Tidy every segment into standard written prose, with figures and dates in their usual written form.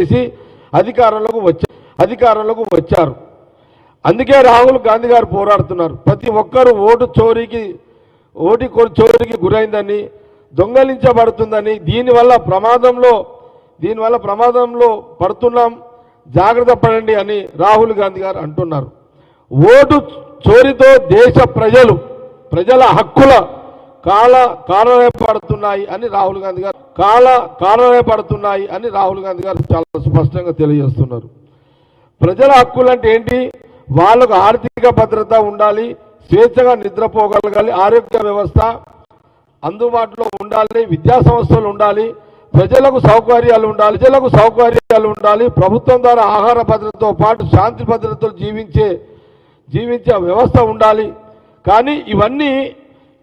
చేసి అధికారంలోకి వచ్చారు. అందుకే రాహుల్ గాంధీ గారు పోరాడుతున్నారు. ప్రతి ఒక్కరూ ఓటు చోరీకి గురైందని, దొంగలించబడుతుందని, దీనివల్ల ప్రమాదంలో పడుతున్నాం, జాగ్రత్త పడండి అని రాహుల్ గాంధీ గారు అంటున్నారు. ఓటు చోరీతో దేశ ప్రజల హక్కుల కారణపడుతున్నాయి అని రాహుల్ గాంధీ గారు చాలా స్పష్టంగా తెలియజేస్తున్నారు. ప్రజల హక్కులు అంటే ఏంటి? వాళ్ళకు ఆర్థిక భద్రత ఉండాలి, స్వేచ్ఛగా నిద్రపోగలగాలి, ఆరోగ్య వ్యవస్థ అందుబాటులో ఉండాలి, విద్యా సంస్థలు ఉండాలి, ప్రజలకు సౌకర్యాలు ఉండాలి, ప్రభుత్వం ద్వారా ఆహార భద్రతతో పాటు శాంతి భద్రతలు జీవించే వ్యవస్థ ఉండాలి. కానీ ఇవన్నీ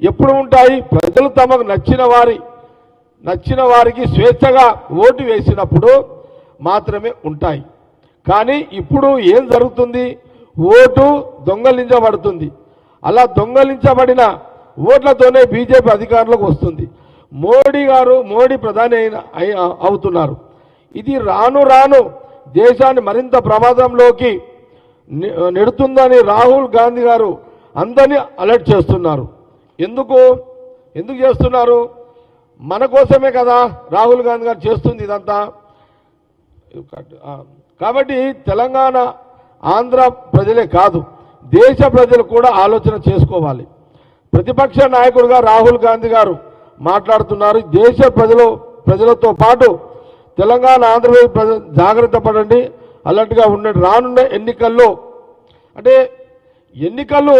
ఎప్పుడు ఉంటాయి? ప్రజలు తమకు నచ్చిన వారికి స్వేచ్ఛగా ఓటు వేసినప్పుడు మాత్రమే ఉంటాయి. కానీ ఇప్పుడు ఏం జరుగుతుంది? ఓటు దొంగలించబడుతుంది. అలా దొంగలించబడిన ఓట్లతోనే బీజేపీ అధికారంలోకి వస్తుంది. మోడీ ప్రధాని అవుతున్నారు. ఇది రాను దేశాన్ని మరింత ప్రమాదంలోకి నెడుతుందని రాహుల్ గాంధీ గారు అందరినీ అలర్ట్ చేస్తున్నారు. ఎందుకు చేస్తున్నారు? మన కోసమే కదా రాహుల్ గాంధీ గారు చేస్తుంది ఇదంతా. కాబట్టి తెలంగాణ, ఆంధ్ర ప్రజలే కాదు, దేశ ప్రజలు కూడా ఆలోచన చేసుకోవాలి. ప్రతిపక్ష నాయకుడిగా రాహుల్ గాంధీ గారు మాట్లాడుతున్నారు. దేశ ప్రజలతో పాటు తెలంగాణ, ఆంధ్రప్రదేశ్ ప్రజలు జాగ్రత్త పడండి, అలర్ట్గా ఉండండి. రానున్న ఎన్నికల్లో అంటే ఎన్నికలు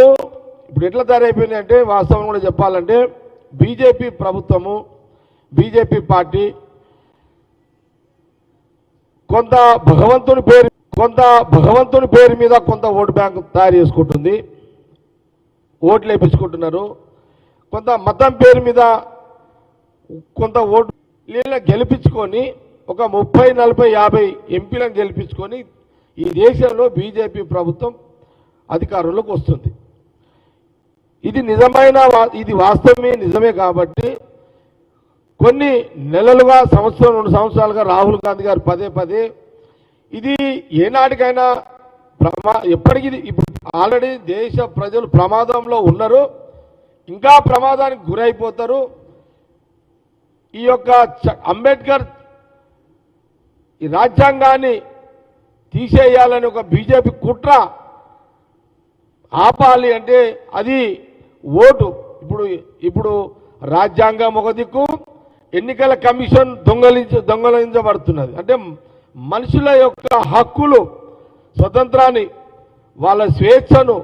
ఇప్పుడు ఎట్లా తయారైపోయినాయి అంటే, వాస్తవం కూడా చెప్పాలంటే బీజేపీ ప్రభుత్వము, బీజేపీ పార్టీ కొంత భగవంతుని పేరు మీద కొంత ఓటు బ్యాంకు తయారు చేసుకుంటుంది, ఓట్లు వేయించుకుంటున్నారు. కొంత మతం పేరు మీద కొంత ఓటు గెలిపించుకొని ఒక 30, 40, 50 ఎంపీలను గెలిపించుకొని ఈ దేశంలో బీజేపీ ప్రభుత్వం అధికారంలోకి వస్తుంది. ఇది వాస్తవమే, నిజమే. కాబట్టి కొన్ని నెలలుగా, 2 సంవత్సరాలుగా రాహుల్ గాంధీ గారు పదే ఇది ఏనాటికైనా ఎప్పటికీ ఇప్పుడు ఆల్రెడీ దేశ ప్రజలు ప్రమాదంలో ఉన్నారు, ఇంకా ప్రమాదానికి గురైపోతారు. ఈ యొక్క అంబేద్కర్ ఈ రాజ్యాంగాన్ని తీసేయాలని ఒక బీజేపీ కుట్ర ఆపాలి అంటే అది ఓటు. ఇప్పుడు రాజ్యాంగం ఒక దిక్కు, ఎన్నికల కమిషన్ దొంగలించబడుతున్నది. అంటే మనుషుల యొక్క హక్కులు, స్వతంత్రాన్ని, వాళ్ళ స్వేచ్ఛను